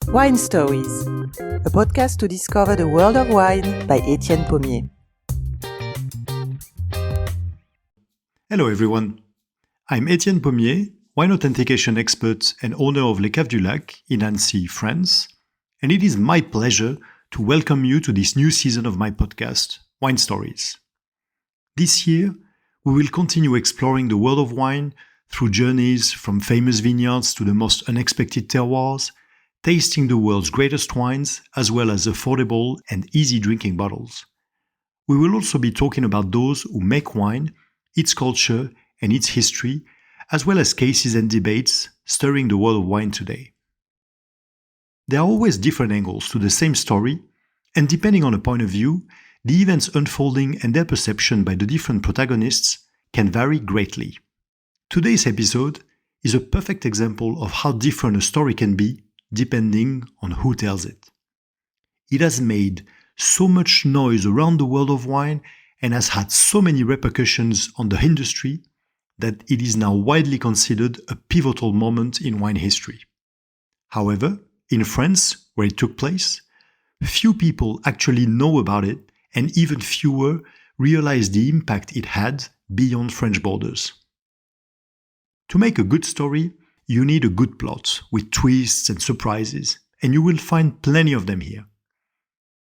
Wine Stories, a podcast to discover the world of wine by Étienne Pommier. Hello everyone, I'm Étienne Pommier, wine authentication expert and owner of Les Caves du Lac in Annecy, France, and it is my pleasure to welcome you to this new season of my podcast, Wine Stories. This year, we will continue exploring the world of wine through journeys from famous vineyards to the most unexpected terroirs, tasting the world's greatest wines as well as affordable and easy drinking bottles. We will also be talking about those who make wine, its culture and its history, as well as cases and debates stirring the world of wine today. There are always different angles to the same story, and depending on a point of view, the events unfolding and their perception by the different protagonists can vary greatly. Today's episode is a perfect example of how different a story can be depending on who tells it. It has made so much noise around the world of wine and has had so many repercussions on the industry that it is now widely considered a pivotal moment in wine history. However, in France, where it took place, few people actually know about it and even fewer realize the impact it had beyond French borders. To make a good story, you need a good plot with twists and surprises, and you will find plenty of them here.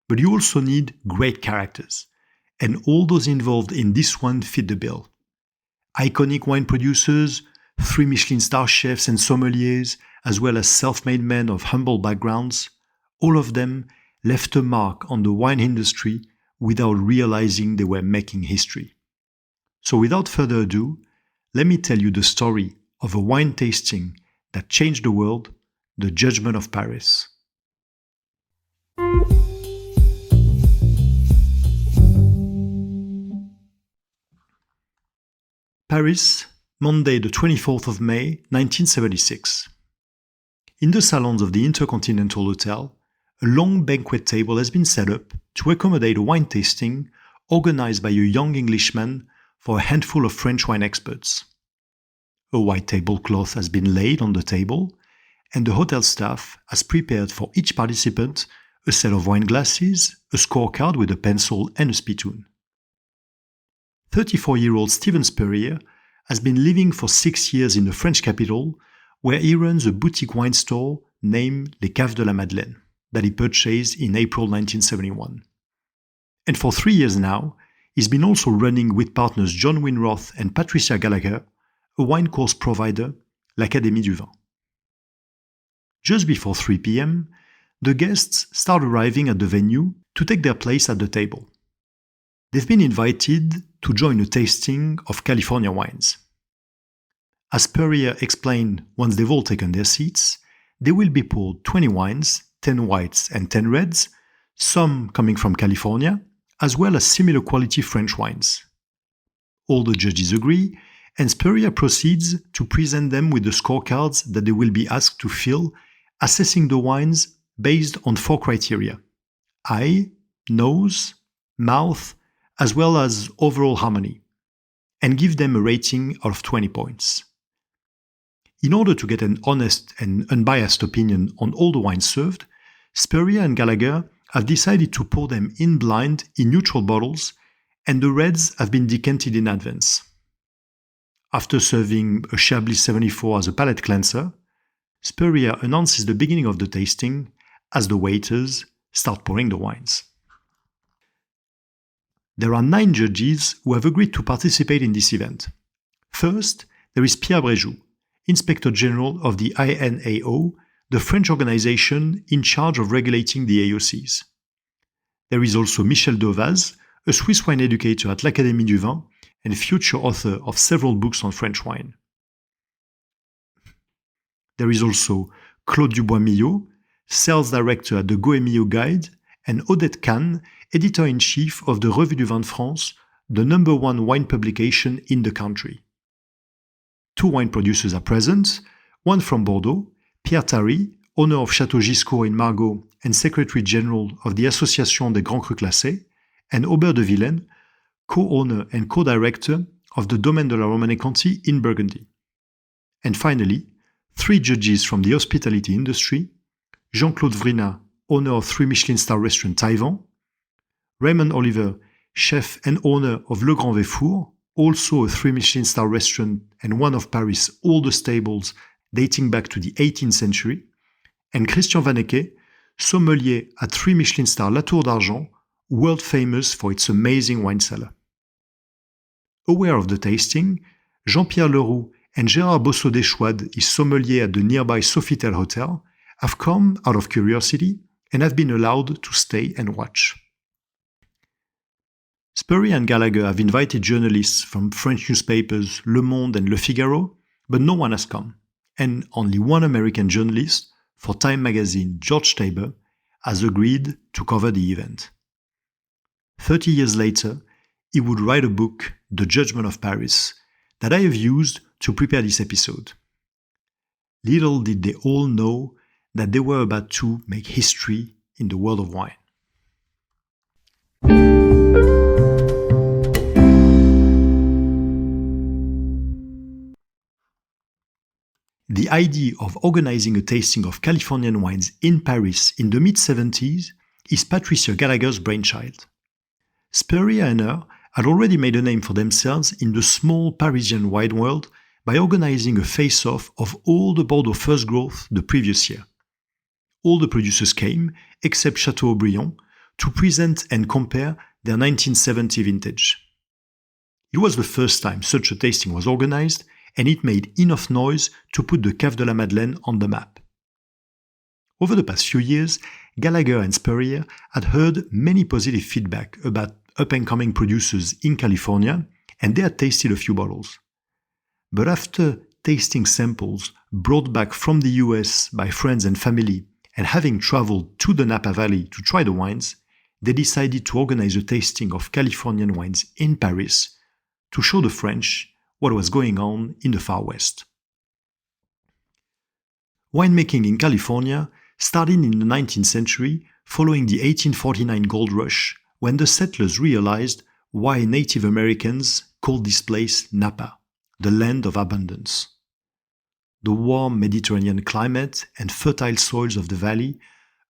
But you also need great characters, and all those involved in this one fit the bill. Iconic wine producers, 3 Michelin star chefs and sommeliers, as well as self-made men of humble backgrounds, all of them left a mark on the wine industry without realizing they were making history. So without further ado, let me tell you the story of a wine tasting that changed the world, the Judgment of Paris. Paris, Monday the 24th of May, 1976. In the salons of the Intercontinental Hotel, a long banquet table has been set up to accommodate a wine tasting organized by a young Englishman for a handful of French wine experts. A white tablecloth has been laid on the table, and the hotel staff has prepared for each participant a set of wine glasses, a scorecard with a pencil and a spittoon. 34-year-old Steven Spurrier has been living for 6 years in the French capital, where he runs a boutique wine store named Les Caves de la Madeleine that he purchased in April 1971. And for 3 years now, he's been also running with partners John Winroth and Patricia Gallagher a wine course provider, l'Académie du Vin. Just before 3 p.m., the guests start arriving at the venue to take their place at the table. They've been invited to join a tasting of California wines. As Spurrier explained once they've all taken their seats, they will be poured 20 wines, 10 whites and 10 reds, some coming from California, as well as similar quality French wines. All the judges agree, and Spurrier proceeds to present them with the scorecards that they will be asked to fill, assessing the wines based on 4 criteria: eye, nose, mouth, as well as overall harmony, and give them a rating out of 20 points. In order to get an honest and unbiased opinion on all the wines served, Spurrier and Gallagher have decided to pour them in blind in neutral bottles, and the reds have been decanted in advance. After serving a Chablis 74 as a palate cleanser, Spurrier announces the beginning of the tasting as the waiters start pouring the wines. There are 9 judges who have agreed to participate in this event. First, there is Pierre Bréjou, Inspector General of the INAO, the French organization in charge of regulating the AOCs. There is also Michel Devaz, a Swiss wine educator at l'Académie du Vin and future author of several books on French wine. There is also Claude Dubois-Millot, sales director at the Goemio Guide, and Odette Kahn, editor-in-chief of the Revue du Vin de France, the #1 wine publication in the country. 2 wine producers are present, one from Bordeaux, Pierre Tary, owner of Château Giscourt in Margaux and Secretary General of the Association des Grands Crus Classés, and Aubert de Villaine, co-owner and co-director of the Domaine de la Romanée-Conti in Burgundy. And finally, 3 judges from the hospitality industry: Jean-Claude Vrina, owner of 3 Michelin star restaurant Taïwan; Raymond Oliver, chef and owner of Le Grand Véfour, also a 3 Michelin star restaurant and one of Paris' oldest tables dating back to the 18th century; and Christian Vanecke, sommelier at 3 Michelin star La Tour d'Argent, world famous for its amazing wine cellar. Aware of the tasting, Jean-Pierre Leroux and Gérard Bossot-Deschouade, his sommelier at the nearby Sofitel Hotel, have come out of curiosity and have been allowed to stay and watch. Spurrier and Gallagher have invited journalists from French newspapers Le Monde and Le Figaro, but no one has come, and only one American journalist for Time magazine, George Taber, has agreed to cover the event. 30 years later, he would write a book, The Judgment of Paris, that I have used to prepare this episode. Little did they all know that they were about to make history in the world of wine. The idea of organizing a tasting of Californian wines in Paris in the mid-70s is Patricia Gallagher's brainchild. Spurrier and her had already made a name for themselves in the small Parisian wine world by organizing a face-off of all the Bordeaux first growth the previous year. All the producers came, except Chateaubriand, to present and compare their 1970 vintage. It was the first time such a tasting was organized, and it made enough noise to put the Cave de la Madeleine on the map. Over the past few years, Gallagher and Spurrier had heard many positive feedback about up-and-coming producers in California, and they had tasted a few bottles. But after tasting samples brought back from the US by friends and family, and having traveled to the Napa Valley to try the wines, they decided to organize a tasting of Californian wines in Paris to show the French what was going on in the Far West. Winemaking in California started in the 19th century following the 1849 gold rush, when the settlers realized why Native Americans called this place Napa, the land of abundance. The warm Mediterranean climate and fertile soils of the valley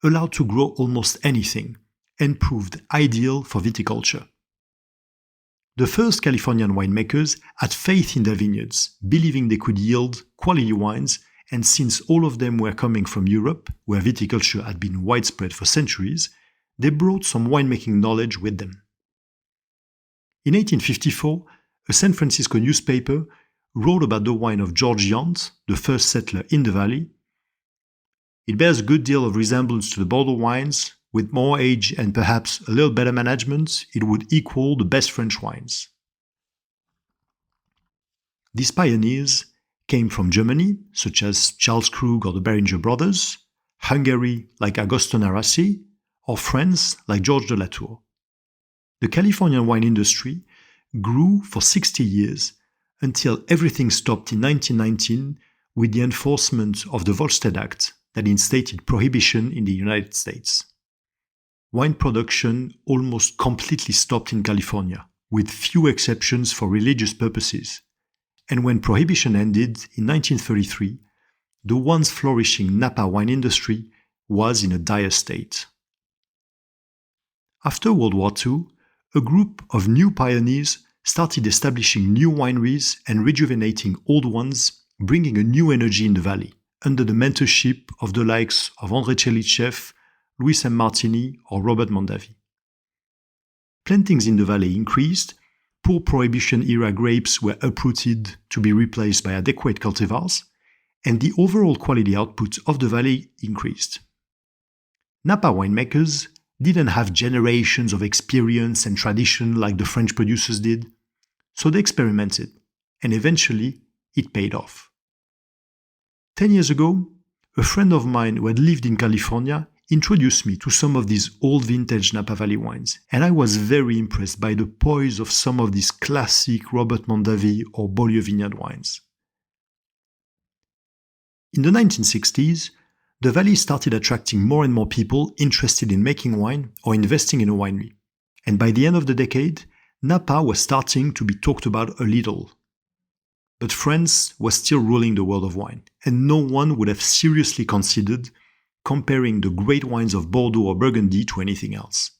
allowed to grow almost anything and proved ideal for viticulture. The first Californian winemakers had faith in their vineyards, believing they could yield quality wines, and since all of them were coming from Europe, where viticulture had been widespread for centuries, they brought some winemaking knowledge with them. In 1854, a San Francisco newspaper wrote about the wine of George Yount, the first settler in the valley. It bears a good deal of resemblance to the Bordeaux wines. With more age and perhaps a little better management, it would equal the best French wines. These pioneers came from Germany, such as Charles Krug or the Beringer brothers, Hungary, like Agoston Arasi, or France, like Georges de Latour. The Californian wine industry grew for 60 years until everything stopped in 1919 with the enforcement of the Volstead Act that instated prohibition in the United States. Wine production almost completely stopped in California, with few exceptions for religious purposes. And when prohibition ended in 1933, the once flourishing Napa wine industry was in a dire state. After World War II, a group of new pioneers started establishing new wineries and rejuvenating old ones, bringing a new energy in the valley, under the mentorship of the likes of André Tchelitchev, Louis M. Martini, or Robert Mondavi. Plantings in the valley increased, poor Prohibition-era grapes were uprooted to be replaced by adequate cultivars, and the overall quality output of the valley increased. Napa winemakers didn't have generations of experience and tradition like the French producers did, so they experimented, and eventually it paid off. 10 years ago, a friend of mine who had lived in California introduced me to some of these old vintage Napa Valley wines, and I was very impressed by the poise of some of these classic Robert Mondavi or Beaulieu Vineyard wines. In the 1960s, the valley started attracting more and more people interested in making wine or investing in a winery, and by the end of the decade, Napa was starting to be talked about a little. But France was still ruling the world of wine, and no one would have seriously considered comparing the great wines of Bordeaux or Burgundy to anything else.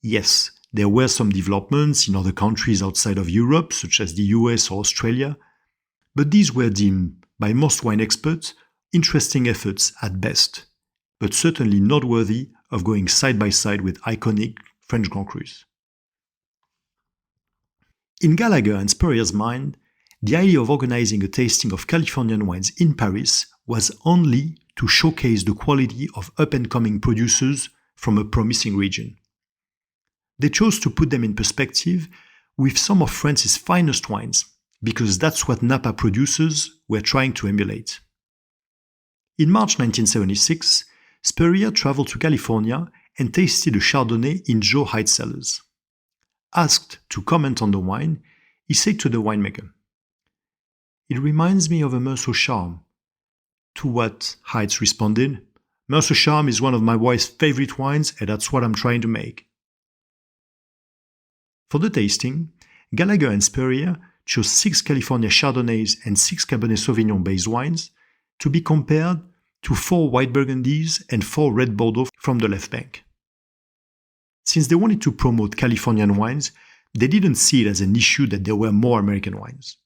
Yes, there were some developments in other countries outside of Europe, such as the US or Australia, but these were deemed by most wine experts interesting efforts at best, but certainly not worthy of going side by side with iconic French Grand Crus. In Gallagher and Spurrier's mind, the idea of organizing a tasting of Californian wines in Paris was only to showcase the quality of up-and-coming producers from a promising region. They chose to put them in perspective with some of France's finest wines, because that's what Napa producers were trying to emulate. In March 1976, Spurrier traveled to California and tasted a Chardonnay in Joe Hyde's cellars. Asked to comment on the wine, he said to the winemaker, "It reminds me of a Meursault Charme." To what Hydes responded, "Meursault Charme is one of my wife's favorite wines, and that's what I'm trying to make." For the tasting, Gallagher and Spurrier chose 6 California Chardonnays and 6 Cabernet Sauvignon-based wines to be compared to 4 white Burgundies and 4 red Bordeaux from the left bank. Since they wanted to promote Californian wines, they didn't see it as an issue that there were more American wines.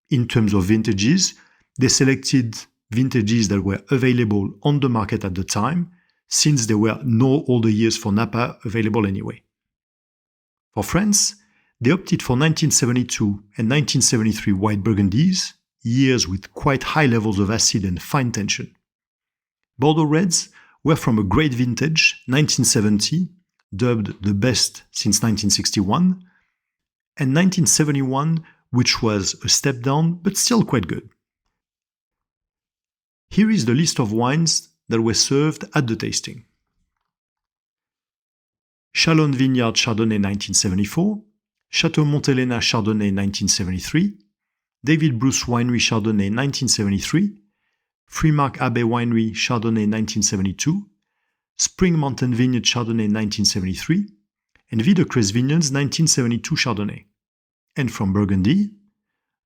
In terms of vintages, they selected vintages that were available on the market at the time, since there were no older years for Napa available anyway. For France, they opted for 1972 and 1973 white Burgundies, years with quite high levels of acid and fine tension. Bordeaux Reds were from a great vintage, 1970, dubbed the best since 1961, and 1971, which was a step down but still quite good. Here is the list of wines that were served at the tasting. Chalon Vineyard Chardonnay 1974, Chateau Montelena Chardonnay 1973, David Bruce Winery Chardonnay 1973, Freemark Abbey Winery Chardonnay 1972, Spring Mountain Vineyard Chardonnay 1973, and Videcrest Vineyards 1972 Chardonnay. And from Burgundy,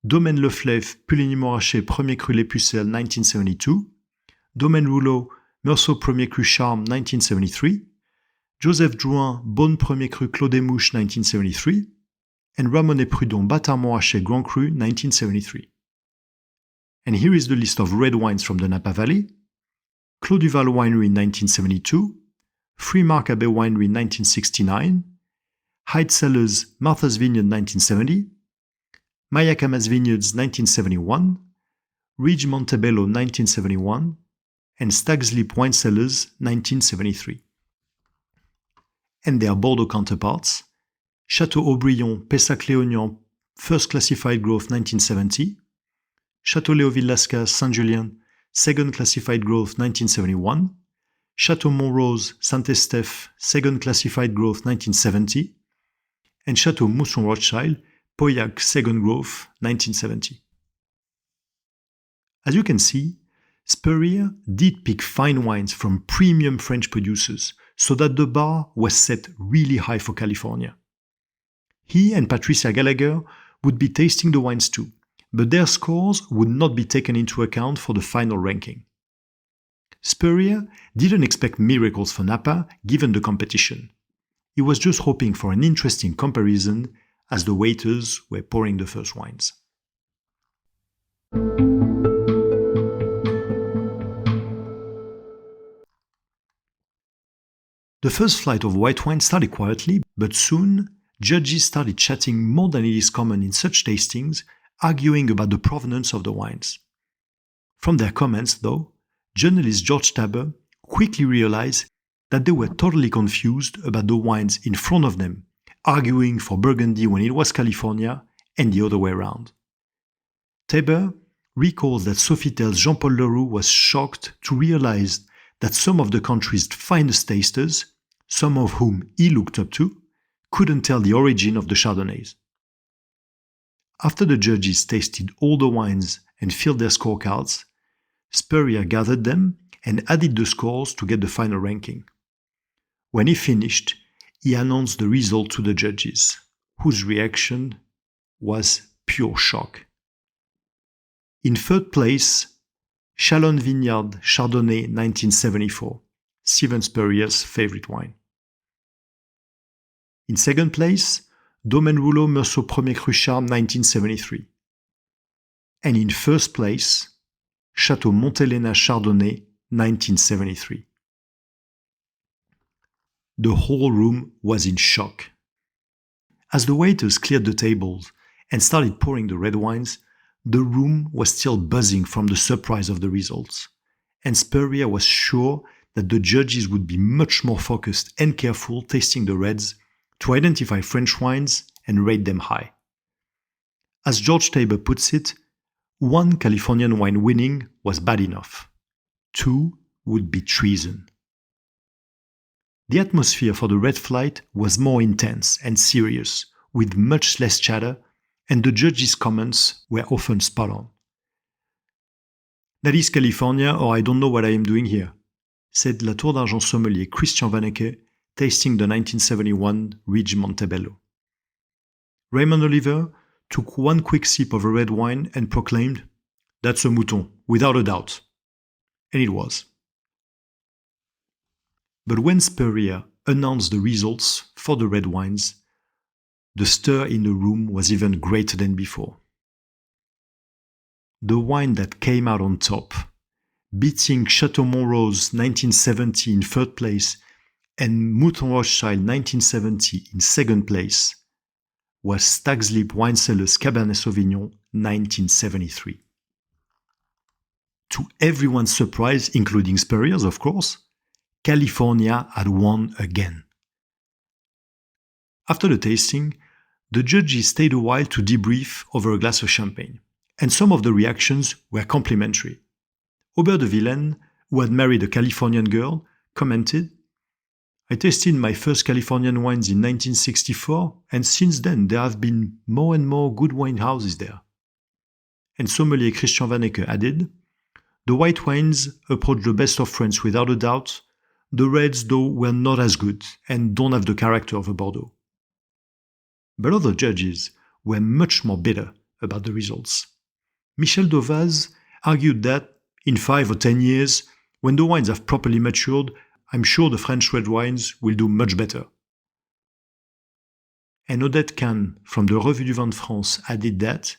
Domaine Le Fleuve Puligny-Montrachet Premier Cru Les Pucelles 1972, Domaine Rouleau Meursault Premier Cru Charme 1973, Joseph Drouin Beaune Premier Cru Clos des Mouches 1973, and Ramonet Prud'homme Bâtard-Montrachet Grand Cru 1973. And here is the list of red wines from the Napa Valley: Clos Duval Winery 1972, Freemark Abbey Winery 1969, Hyde Cellars Martha's Vineyard 1970, Mayacamas Vineyards 1971, Ridge Montebello 1971, and Stag's Leap Wine Cellars 1973. And their Bordeaux counterparts: Château Aubryon Pessac-Léognan First Classified Growth 1970, Château Léoville-Lascaz Saint-Julien Second Classified Growth 1971, Château Montrose Saint-Estèphe Second Classified Growth 1970, and Château Mousson-Rothschild Pauillac Second Growth 1970. As you can see, Spurrier did pick fine wines from premium French producers, so that the bar was set really high for California. He and Patricia Gallagher would be tasting the wines too, but their scores would not be taken into account for the final ranking. Spurrier didn't expect miracles for Napa given the competition. He was just hoping for an interesting comparison as the waiters were pouring the first wines. The first flight of white wine started quietly, but soon judges started chatting more than it is common in such tastings, arguing about the provenance of the wines. From their comments, though, journalist George Taber quickly realized that they were totally confused about the wines in front of them, arguing for Burgundy when it was California and the other way around. Taber recalls that Sofitel's Jean-Paul Leroux was shocked to realize that some of the country's finest tasters, some of whom he looked up to, couldn't tell the origin of the Chardonnays. After the judges tasted all the wines and filled their scorecards, Spurrier gathered them and added the scores to get the final ranking. When he finished, he announced the result to the judges, whose reaction was pure shock. In third place, Chalon Vineyard Chardonnay 1974, Steven Spurrier's favorite wine. In second place, Domaine Rouleau Meursault Premier Cru Charme 1973. And in first place, Château Montelena Chardonnay 1973. The whole room was in shock. As the waiters cleared the tables and started pouring the red wines, the room was still buzzing from the surprise of the results, and Spurrier was sure that the judges would be much more focused and careful tasting the reds to identify French wines and rate them high. As George Taber puts it, one Californian wine winning was bad enough. 2 would be treason. The atmosphere for the red flight was more intense and serious, with much less chatter, and the judges' comments were often spot on. "That is California, or I don't know what I am doing here," said La Tour d'Argent sommelier Christian Vanecke, tasting the 1971 Ridge Montebello. Raymond Oliver took one quick sip of a red wine and proclaimed, "That's a mouton, without a doubt." And it was. But when Spurrier announced the results for the red wines, the stir in the room was even greater than before. The wine that came out on top, beating Chateau Montrose 1970 in third place and Mouton Rothschild 1970 in second place, was Stag's Leap Wine Cellars Cabernet Sauvignon 1973. To everyone's surprise, including Spurrier's of course, California had won again. After the tasting, the judges stayed a while to debrief over a glass of champagne, and some of the reactions were complimentary. Aubert de Villaine, who had married a Californian girl, commented, "I tasted my first Californian wines in 1964, and since then there have been more and more good wine houses there." And sommelier Christian Vanecke added, "The white wines approach the best of France without a doubt. The reds, though, were not as good and don't have the character of a Bordeaux." But other judges were much more bitter about the results. Michel Dauvaz argued that, in 5 or 10 years, when the wines have properly matured, I'm sure the French red wines will do much better. And Odette Kahn from the Revue du Vin de France added that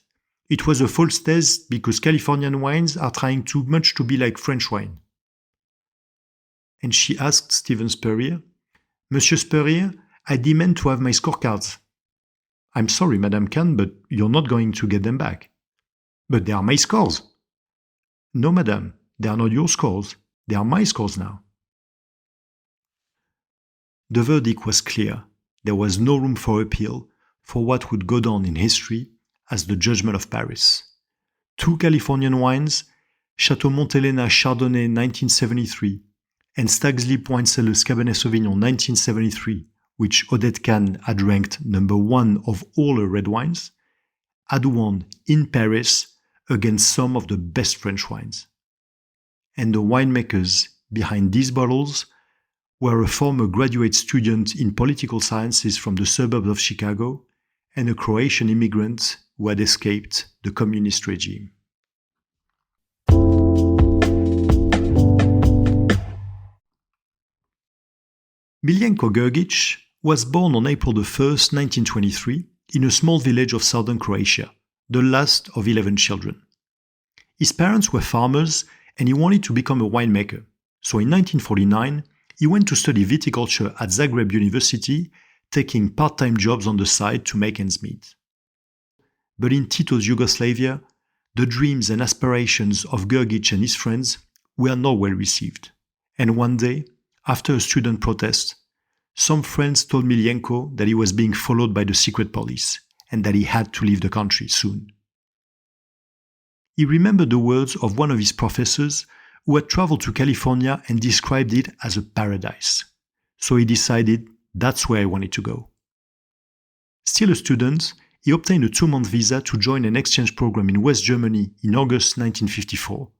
it was a false test because Californian wines are trying too much to be like French wine. And she asked Steven Spurrier, "Monsieur Spurrier, I demand to have my scorecards." "I'm sorry, Madame Kahn, but you're not going to get them back." "But they are my scores." "No, Madame, they are not your scores. They are my scores now." The verdict was clear. There was no room for appeal for what would go down in history as the Judgment of Paris. 2 Californian wines, Château Montelena Chardonnay 1973 and Stag's Leap Wine Cellars Cabernet Sauvignon 1973, which Odette Kahn had ranked number 1 of all her red wines, had won in Paris against some of the best French wines. And the winemakers behind these bottles were a former graduate student in political sciences from the suburbs of Chicago and a Croatian immigrant who had escaped the communist regime. Miljenko Grgić was born on April 1st, 1923, in a small village of southern Croatia, the last of 11 children. His parents were farmers and he wanted to become a winemaker, so in 1949 he went to study viticulture at Zagreb University, taking part-time jobs on the side to make ends meet. But in Tito's Yugoslavia, the dreams and aspirations of Grgić and his friends were not well received, and one day, after a student protest, some friends told Miljenko that he was being followed by the secret police and that he had to leave the country soon. He remembered the words of one of his professors who had traveled to California and described it as a paradise. So he decided that's where he wanted to go. Still a student, he obtained a 2-month visa to join an exchange program in West Germany in August 1954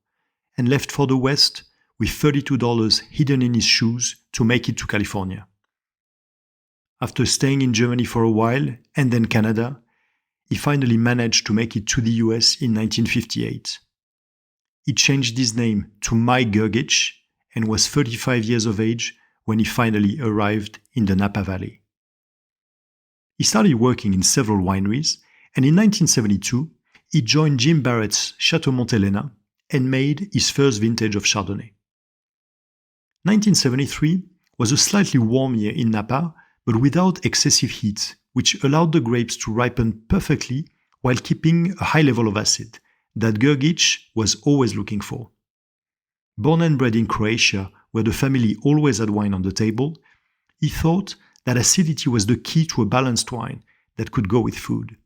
and left for the West with $32 hidden in his shoes to make it to California. After staying in Germany for a while and then Canada, he finally managed to make it to the US in 1958. He changed his name to Mike Gergich and was 35 years of age when he finally arrived in the Napa Valley. He started working in several wineries, and in 1972, he joined Jim Barrett's Chateau Montelena and made his first vintage of Chardonnay. 1973 was a slightly warm year in Napa, but without excessive heat, which allowed the grapes to ripen perfectly while keeping a high level of acid that Gergich was always looking for. Born and bred in Croatia, where the family always had wine on the table, he thought that acidity was the key to a balanced wine that could go with food.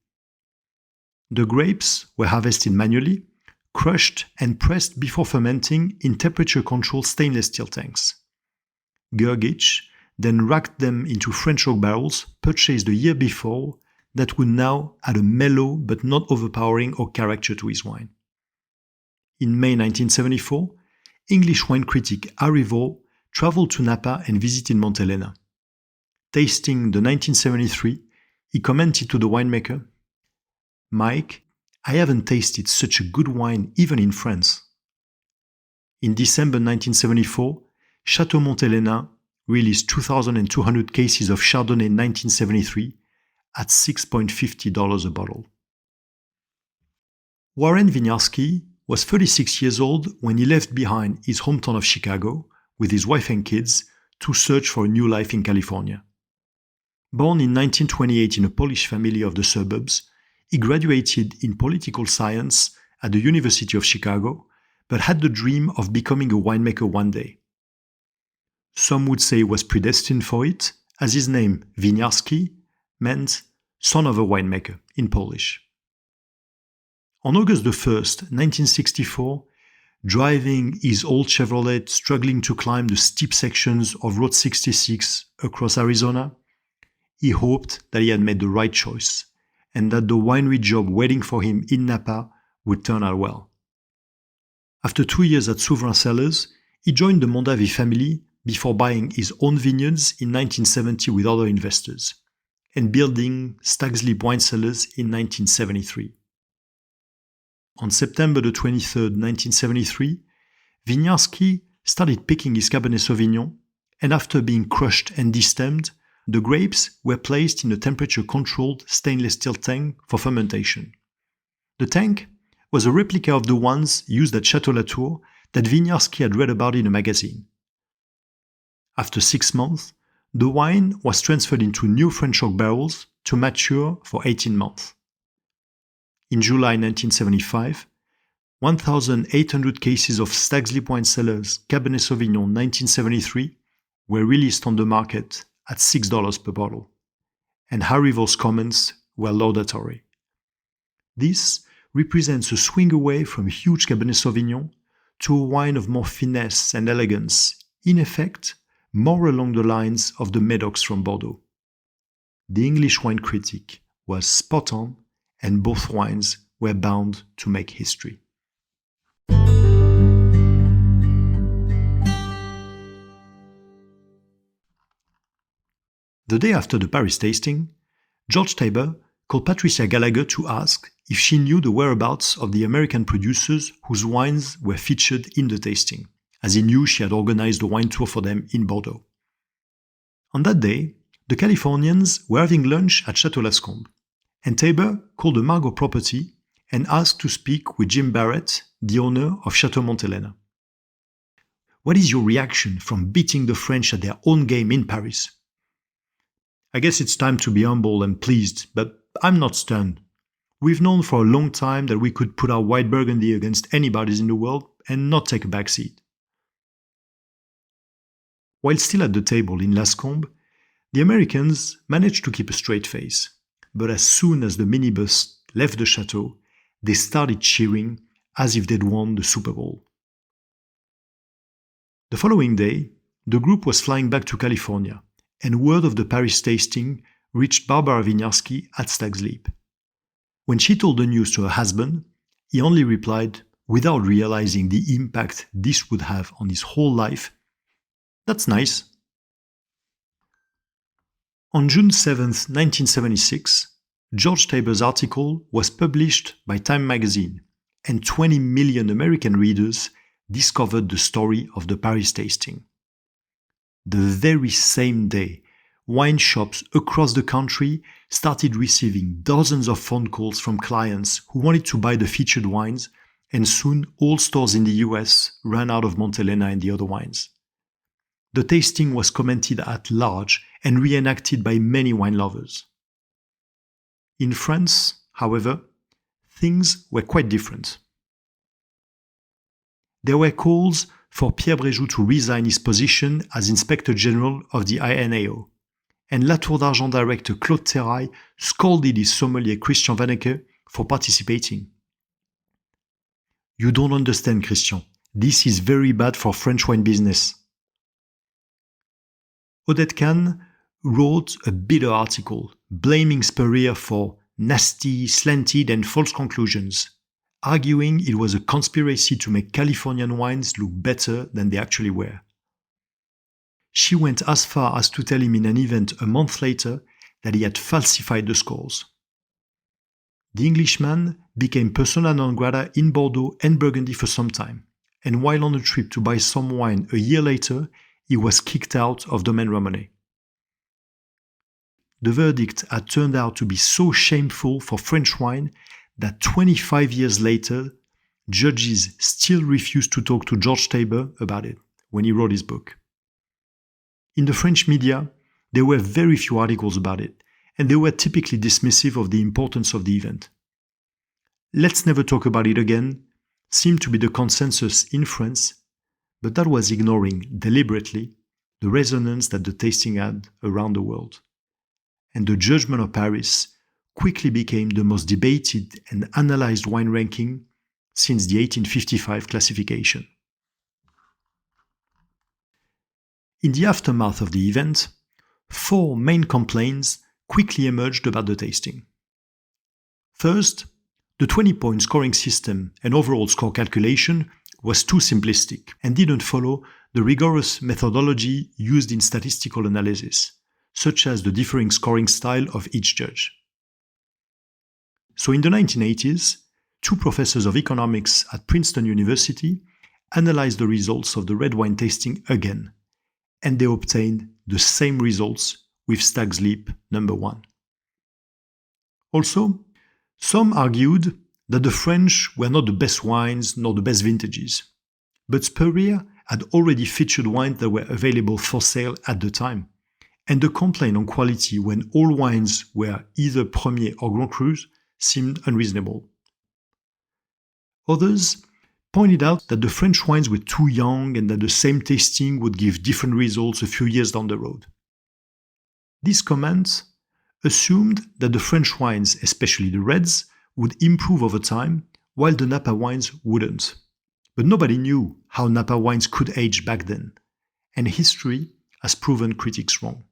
The grapes were harvested manually, crushed and pressed before fermenting in temperature-controlled stainless steel tanks. Gergich then racked them into French oak barrels purchased the year before that would now add a mellow but not overpowering oak character to his wine. In May 1974, English wine critic Harry Vaux traveled to Napa and visited Montelena. Tasting the 1973, he commented to the winemaker, "Mike, I haven't tasted such a good wine even in France." In December 1974, Chateau Montelena released 2,200 cases of Chardonnay 1973 at $6.50 a bottle. Warren Winiarski was 36 years old when he left behind his hometown of Chicago with his wife and kids to search for a new life in California. Born in 1928 in a Polish family of the suburbs, he graduated in political science at the University of Chicago, but had the dream of becoming a winemaker one day. Some would say he was predestined for it, as his name, Winiarski, meant son of a winemaker in Polish. On August 1st, 1964, driving his old Chevrolet struggling to climb the steep sections of Route 66 across Arizona, he hoped that he had made the right choice and that the winery job waiting for him in Napa would turn out well. After 2 years at Souverain Cellars, he joined the Mondavi family before buying his own vineyards in 1970 with other investors and building Stag's Leap Wine Cellars in 1973. On September 23, 1973, Winiarski started picking his Cabernet Sauvignon, and after being crushed and destemmed, the grapes were placed in a temperature-controlled stainless steel tank for fermentation. The tank was a replica of the ones used at Château Latour that Winiarski had read about in a magazine. After 6 months, the wine was transferred into new French oak barrels to mature for 18 months. In July 1975, 1,800 cases of Stag's Leap Wine Cellars Cabernet Sauvignon 1973 were released on the market at $6 per bottle, and Harry Vaux's comments were laudatory. This represents a swing away from huge Cabernet Sauvignon to a wine of more finesse and elegance, in effect, more along the lines of the Medocs from Bordeaux. The English wine critic was spot on, and both wines were bound to make history. The day after the Paris tasting, George Taber called Patricia Gallagher to ask if she knew the whereabouts of the American producers whose wines were featured in the tasting, as he knew she had organized a wine tour for them in Bordeaux. On that day, the Californians were having lunch at Château Lascombe, and Taber called the Margaux property and asked to speak with Jim Barrett, the owner of Château Montelena. "What is your reaction from beating the French at their own game in Paris?" "I guess it's time to be humble and pleased, but I'm not stunned. We've known for a long time that we could put our white Burgundy against anybody's in the world and not take a backseat." While still at the table in Lascombe, the Americans managed to keep a straight face, but as soon as the minibus left the chateau, they started cheering as if they'd won the Super Bowl. The following day, the group was flying back to California, and word of the Paris tasting reached Barbara Winiarski at Stag's Leap. When she told the news to her husband, he only replied, without realizing the impact this would have on his whole life, "That's nice." On June 7, 1976, George Taber's article was published by Time magazine, and 20 million American readers discovered the story of the Paris tasting. The very same day, wine shops across the country started receiving dozens of phone calls from clients who wanted to buy the featured wines, and soon all stores in the US ran out of Montelena and the other wines. The tasting was commented at large and reenacted by many wine lovers. In France, however, things were quite different. There were calls for Pierre Bréjou to resign his position as Inspector General of the INAO, and Latour d'Argent director Claude Terrail scolded his sommelier Christian Vanneke for participating. "You don't understand, Christian. This is very bad for French wine business." Odette Kahn wrote a bitter article blaming Spurrier for nasty, slanted and false conclusions, arguing it was a conspiracy to make Californian wines look better than they actually were. She went as far as to tell him in an event a month later that he had falsified the scores. The Englishman became persona non grata in Bordeaux and Burgundy for some time, and while on a trip to buy some wine a year later, he was kicked out of Domaine Ramonet. The verdict had turned out to be so shameful for French wine that 25 years later, judges still refused to talk to George Taber about it when he wrote his book. In the French media, there were very few articles about it, and they were typically dismissive of the importance of the event. "Let's never talk about it again" seemed to be the consensus in France, but that was ignoring deliberately the resonance that the tasting had around the world. And the Judgment of Paris quickly became the most debated and analyzed wine ranking since the 1855 classification. In the aftermath of the event, 4 main complaints quickly emerged about the tasting. First, the 20-point scoring system and overall score calculation was too simplistic and didn't follow the rigorous methodology used in statistical analysis, such as the differing scoring style of each judge. So in the 1980s, 2 professors of economics at Princeton University analyzed the results of the red wine tasting again, and they obtained the same results with Stag's Leap number 1. Also, some argued that the French were not the best wines nor the best vintages, but Spurrier had already featured wines that were available for sale at the time, and the complaint on quality when all wines were either Premier or Grand Crus seemed unreasonable. Others pointed out that the French wines were too young and that the same tasting would give different results a few years down the road. These comments assumed that the French wines, especially the reds, would improve over time, while the Napa wines wouldn't. But nobody knew how Napa wines could age back then, and history has proven critics wrong.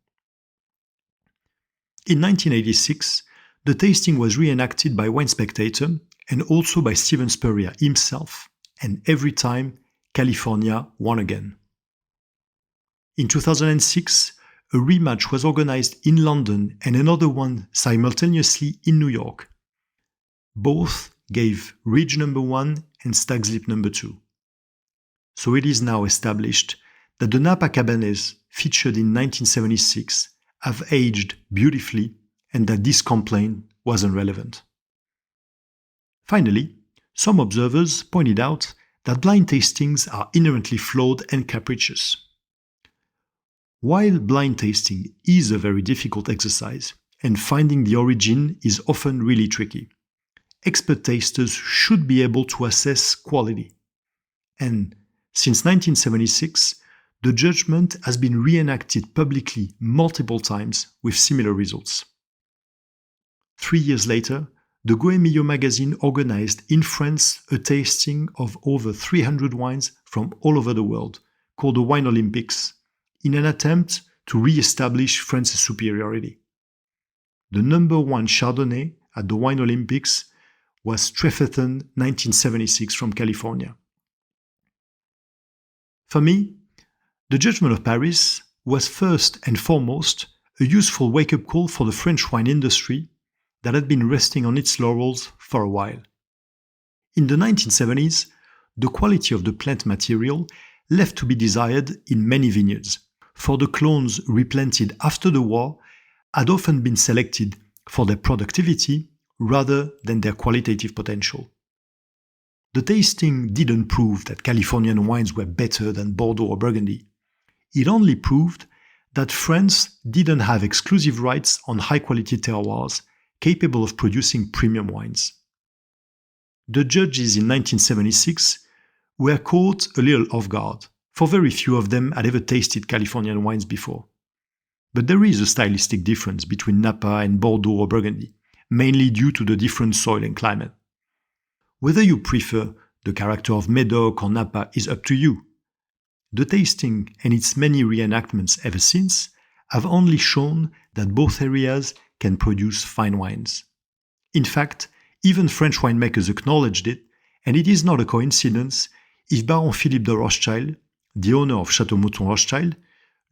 In 1986, the tasting was reenacted by Wine Spectator and also by Steven Spurrier himself, and every time, California won again. In 2006, a rematch was organized in London and another one simultaneously in New York. Both gave Ridge number 1 and Stag's Leap number 2. So it is now established that the Napa Cabernets featured in 1976 have aged beautifully and that this complaint wasn't relevant. Finally, some observers pointed out that blind tastings are inherently flawed and capricious. While blind tasting is a very difficult exercise and finding the origin is often really tricky, expert tasters should be able to assess quality. And since 1976, the judgment has been reenacted publicly multiple times with similar results. 3 years later, the Goemio magazine organized in France a tasting of over 300 wines from all over the world, called the Wine Olympics, in an attempt to re-establish France's superiority. The number 1 Chardonnay at the Wine Olympics was Trefethen 1976 from California. For me, the Judgment of Paris was first and foremost a useful wake-up call for the French wine industry that had been resting on its laurels for a while. In the 1970s, the quality of the plant material left to be desired in many vineyards, for the clones replanted after the war had often been selected for their productivity rather than their qualitative potential. The tasting didn't prove that Californian wines were better than Bordeaux or Burgundy. It only proved that France didn't have exclusive rights on high-quality terroirs capable of producing premium wines. The judges in 1976 were caught a little off guard, for very few of them had ever tasted Californian wines before. But there is a stylistic difference between Napa and Bordeaux or Burgundy, mainly due to the different soil and climate. Whether you prefer the character of Médoc or Napa is up to you. The tasting and its many reenactments ever since have only shown that both areas can produce fine wines. In fact, even French winemakers acknowledged it, and it is not a coincidence if Baron Philippe de Rothschild, the owner of Château Mouton Rothschild,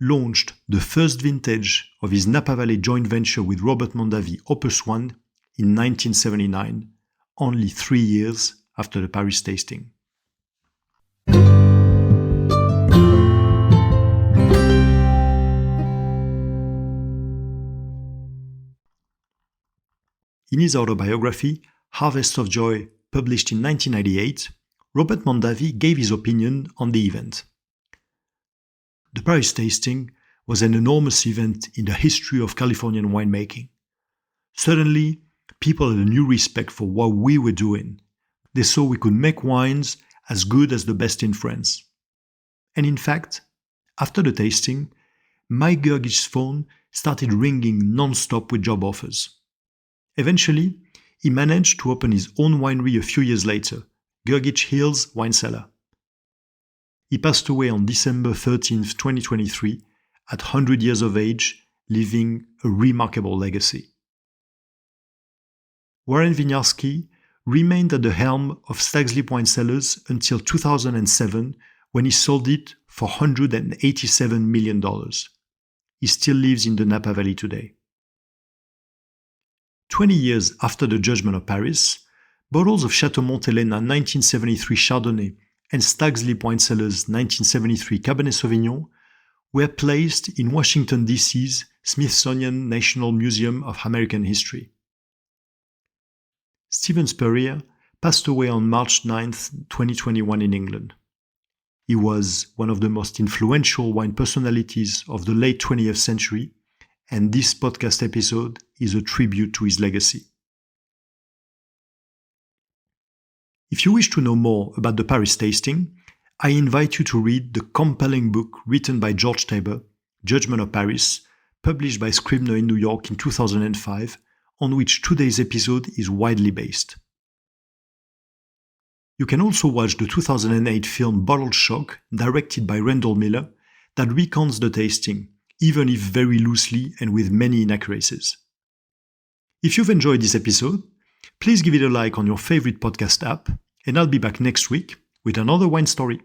launched the first vintage of his Napa Valley joint venture with Robert Mondavi Opus 1 in 1979, only 3 years after the Paris tasting. In his autobiography, Harvest of Joy, published in 1998, Robert Mondavi gave his opinion on the event. The Paris tasting was an enormous event in the history of Californian winemaking. Suddenly, people had a new respect for what we were doing. They saw we could make wines as good as the best in France. And in fact, after the tasting, Mike Gergich's phone started ringing non-stop with job offers. Eventually, he managed to open his own winery a few years later, Gergich Hills Wine Cellar. He passed away on December 13, 2023, at 100 years of age, leaving a remarkable legacy. Warren Winiarski remained at the helm of Stag's Leap Wine Cellars until 2007, when he sold it for $187 million. He still lives in the Napa Valley today. 20 years after the judgment of Paris, bottles of Château Montelena 1973 Chardonnay and Stag's Leap Wine Cellars 1973 Cabernet Sauvignon were placed in Washington, D.C.'s Smithsonian National Museum of American History. Stephen Spurrier passed away on March 9, 2021 in England. He was one of the most influential wine personalities of the late 20th century, and this podcast episode is a tribute to his legacy. If you wish to know more about the Paris tasting, I invite you to read the compelling book written by George Taber, Judgment of Paris, published by Scribner in New York in 2005, on which today's episode is widely based. You can also watch the 2008 film Bottle Shock, directed by Randall Miller, that recounts the tasting, even if very loosely and with many inaccuracies. If you've enjoyed this episode, please give it a like on your favorite podcast app, and I'll be back next week with another wine story.